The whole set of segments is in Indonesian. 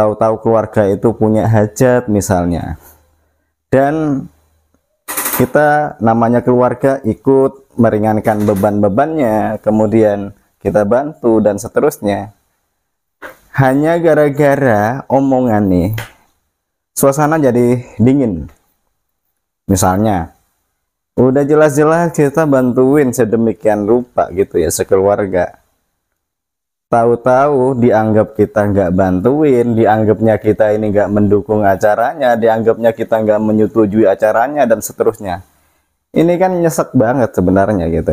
tahu-tahu keluarga itu punya hajat misalnya, dan kita namanya keluarga ikut meringankan beban-bebannya, kemudian kita bantu dan seterusnya. Hanya gara-gara omongan nih, suasana jadi dingin. Misalnya, udah jelas-jelas kita bantuin sedemikian rupa gitu ya sekeluarga. Tahu-tahu dianggap kita nggak bantuin, dianggapnya kita ini nggak mendukung acaranya, dianggapnya kita nggak menyetujui acaranya dan seterusnya. Ini kan nyesek banget sebenarnya gitu.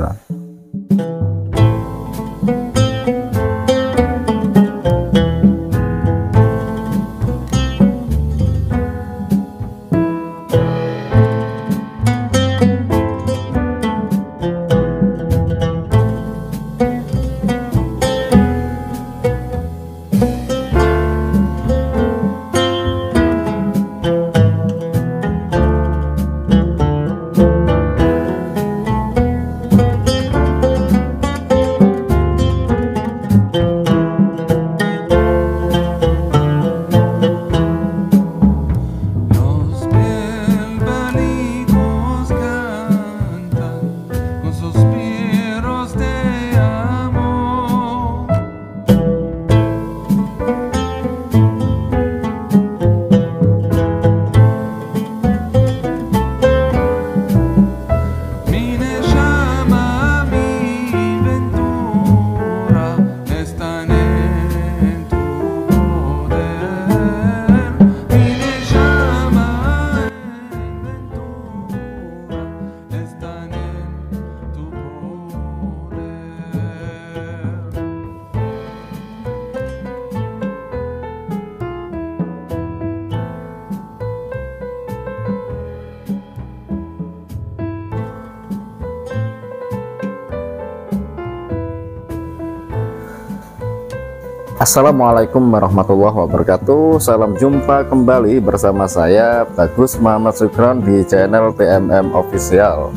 Assalamualaikum warahmatullahi wabarakatuh. Salam jumpa kembali bersama saya Bagus Muhammad Sukron di channel TMM Official.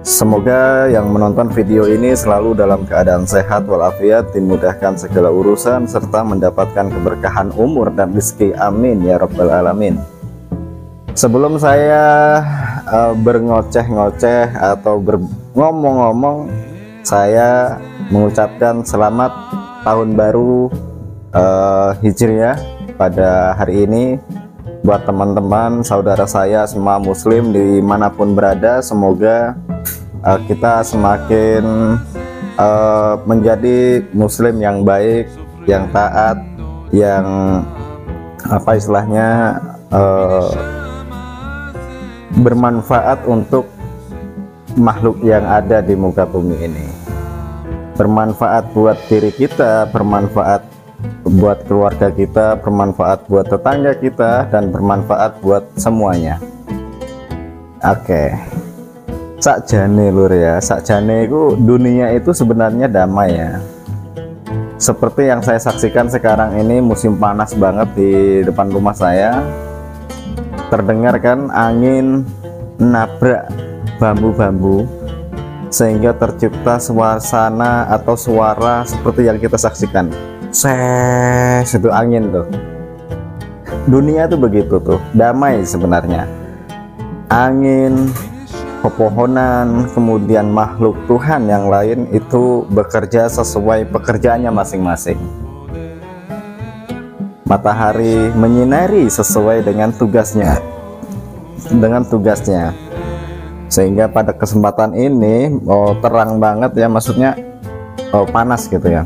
Semoga yang menonton video ini selalu dalam keadaan sehat walafiat, dimudahkan segala urusan, serta mendapatkan keberkahan umur dan rezeki. Amin ya rabbal alamin. Sebelum saya berngoceh-ngoceh atau ngomong-ngomong, saya mengucapkan selamat tahun baru Hijriah pada hari ini buat teman-teman saudara saya semua muslim dimanapun berada. Semoga kita semakin menjadi muslim yang baik, yang taat, yang apa istilahnya bermanfaat untuk makhluk yang ada di muka bumi ini. Bermanfaat buat diri kita, bermanfaat buat keluarga kita, bermanfaat buat tetangga kita, dan bermanfaat buat semuanya. Oke. Sakjane lur ya, sakjane itu dunia itu sebenarnya damai ya. Seperti yang saya saksikan sekarang ini, musim panas banget di depan rumah saya. Terdengar kan angin nabrak bambu-bambu, sehingga tercipta suasana atau suara seperti yang kita saksikan. Itu angin tuh. Dunia tuh begitu tuh, damai sebenarnya. Angin, pepohonan, kemudian makhluk Tuhan yang lain itu bekerja sesuai pekerjaannya masing-masing. Matahari menyinari sesuai dengan tugasnya. Sehingga pada kesempatan ini terang banget ya, maksudnya panas gitu ya.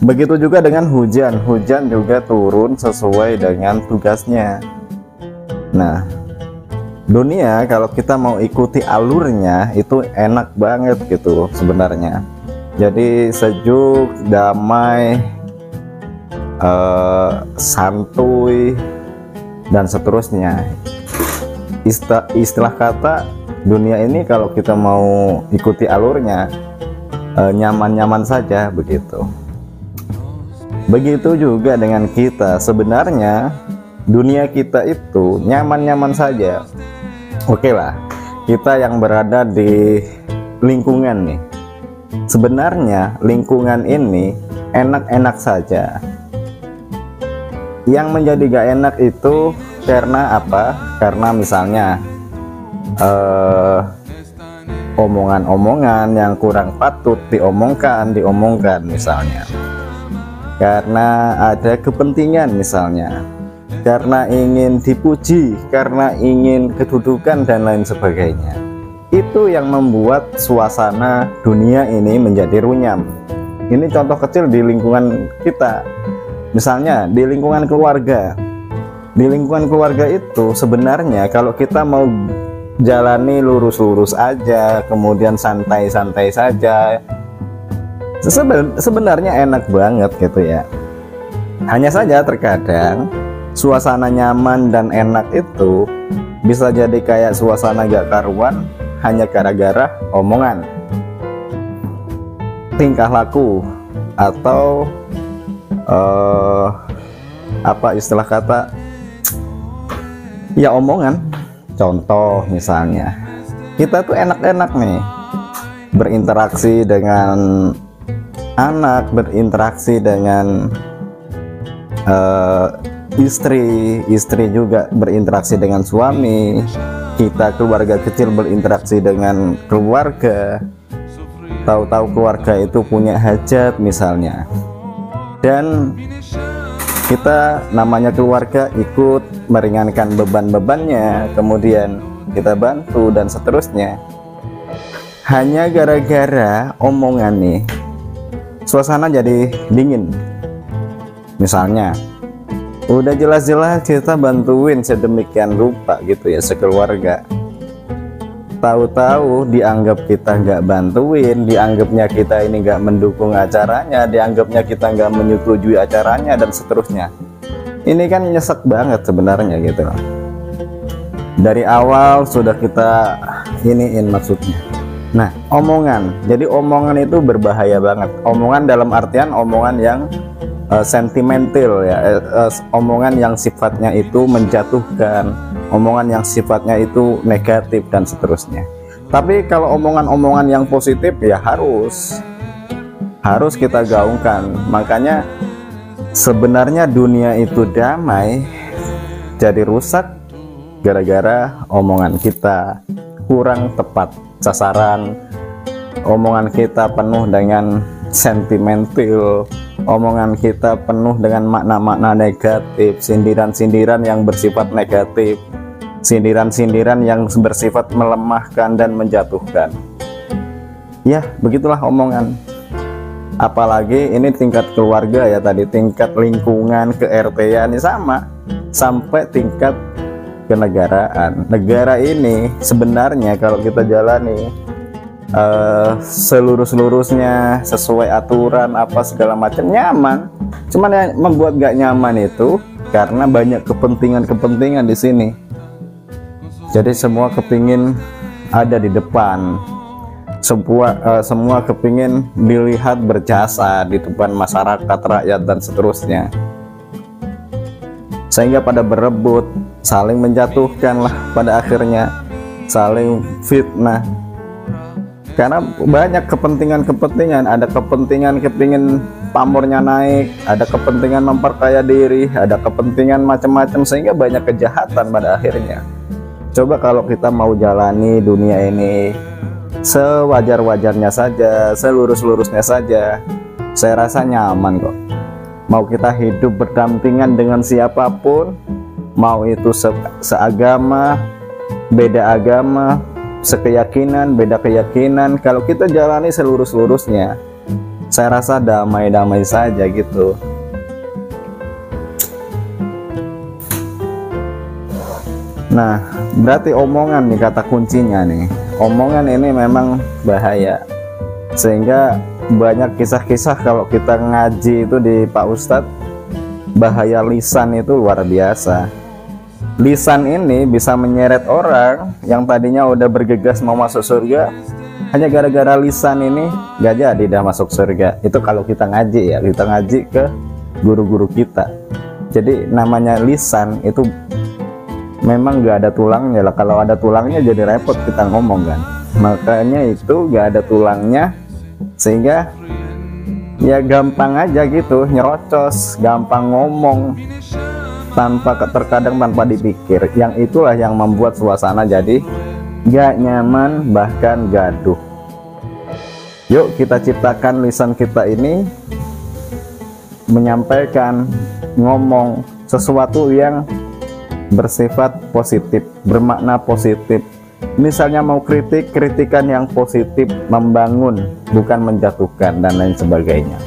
Begitu juga dengan hujan juga turun sesuai dengan tugasnya. Nah, dunia kalau kita mau ikuti alurnya itu enak banget gitu sebenarnya. Jadi sejuk, damai, santuy, dan seterusnya. Istilah kata dunia ini kalau kita mau ikuti alurnya nyaman-nyaman saja begitu. Begitu juga dengan kita, sebenarnya dunia kita itu nyaman-nyaman saja. Oke lah, kita yang berada di lingkungan nih, sebenarnya lingkungan ini enak-enak saja. Yang menjadi gak enak itu karena apa? Karena misalnya omongan-omongan yang kurang patut diomongkan misalnya, karena ada kepentingan misalnya, karena ingin dipuji, karena ingin kedudukan dan lain sebagainya. Itu yang membuat suasana dunia ini menjadi runyam. Ini contoh kecil di lingkungan kita, misalnya di lingkungan keluarga. Di lingkungan keluarga itu sebenarnya kalau kita mau jalani lurus-lurus aja, kemudian santai-santai saja, sebenarnya enak banget gitu ya. Hanya saja terkadang suasana nyaman dan enak itu bisa jadi kayak suasana gak karuan hanya gara-gara omongan, tingkah laku, atau apa istilah kata ya, omongan. Contoh misalnya, kita tuh enak-enak nih berinteraksi dengan anak, berinteraksi dengan istri juga berinteraksi dengan suami, kita keluarga kecil berinteraksi dengan keluarga, tahu-tahu keluarga itu punya hajat misalnya, dan kita namanya keluarga ikut meringankan beban-bebannya, kemudian kita bantu dan seterusnya. Hanya gara-gara omongan nih, suasana jadi dingin. Misalnya udah jelas-jelas kita bantuin sedemikian rupa gitu ya sekeluarga, tahu-tahu dianggap kita nggak bantuin, dianggapnya kita ini nggak mendukung acaranya, dianggapnya kita nggak menyetujui acaranya dan seterusnya. Ini kan nyesek banget sebenarnya gitu loh. Dari awal sudah kita iniin maksudnya. Nah, omongan, jadi omongan itu berbahaya banget. Omongan dalam artian omongan yang sentimental ya, omongan yang sifatnya itu menjatuhkan, omongan yang sifatnya itu negatif dan seterusnya. Tapi kalau omongan-omongan yang positif ya harus kita gaungkan. Makanya sebenarnya dunia itu damai jadi rusak gara-gara omongan kita kurang tepat sasaran, omongan kita penuh dengan sentimental, omongan kita penuh dengan makna-makna negatif, sindiran-sindiran yang bersifat negatif, sindiran-sindiran yang bersifat melemahkan dan menjatuhkan. Ya, begitulah omongan. Apalagi ini tingkat keluarga ya tadi, tingkat lingkungan, ke-RT-an ini sama, sampai tingkat kenegaraan. Negara ini sebenarnya kalau kita jalani selurus-lurusnya sesuai aturan apa segala macam nyaman. Cuman yang membuat gak nyaman itu karena banyak kepentingan-kepentingan di sini. Jadi semua kepingin ada di depan, semua kepingin dilihat berjasa di depan masyarakat, rakyat dan seterusnya, sehingga pada berebut, saling menjatuhkan lah pada akhirnya, saling fitnah. Karena banyak kepentingan-kepentingan, ada kepentingan kepingin pamornya naik, ada kepentingan memperkaya diri, ada kepentingan macam-macam, sehingga banyak kejahatan pada akhirnya. Coba kalau kita mau jalani dunia ini sewajar-wajarnya saja, selurus-lurusnya saja, saya rasa nyaman kok. Mau kita hidup berdampingan dengan siapapun, mau itu seagama, beda agama, sekeyakinan, beda keyakinan, kalau kita jalani selurus-lurusnya, saya rasa damai-damai saja gitu. Nah, berarti omongan nih kata kuncinya nih. Omongan ini memang bahaya, sehingga banyak kisah-kisah kalau kita ngaji itu di Pak Ustadz, bahaya lisan itu luar biasa. Lisan ini bisa menyeret orang yang tadinya udah bergegas mau masuk surga, hanya gara-gara lisan ini gak jadi dah masuk surga. Itu kalau kita ngaji ya, kita ngaji ke guru-guru kita. Jadi namanya lisan itu memang gak ada tulangnya lah. Kalau ada tulangnya jadi repot kita ngomong kan. Makanya itu gak ada tulangnya, sehingga ya gampang aja gitu nyerocos, gampang ngomong terkadang tanpa dipikir. Yang itulah yang membuat suasana jadi gak nyaman, bahkan gaduh. Yuk kita ciptakan lisan kita ini menyampaikan, ngomong sesuatu yang bersifat positif, bermakna positif. Misalnya mau kritik, kritikan yang positif, membangun, bukan menjatuhkan dan lain sebagainya.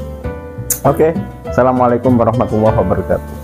Oke, assalamualaikum warahmatullahi wabarakatuh.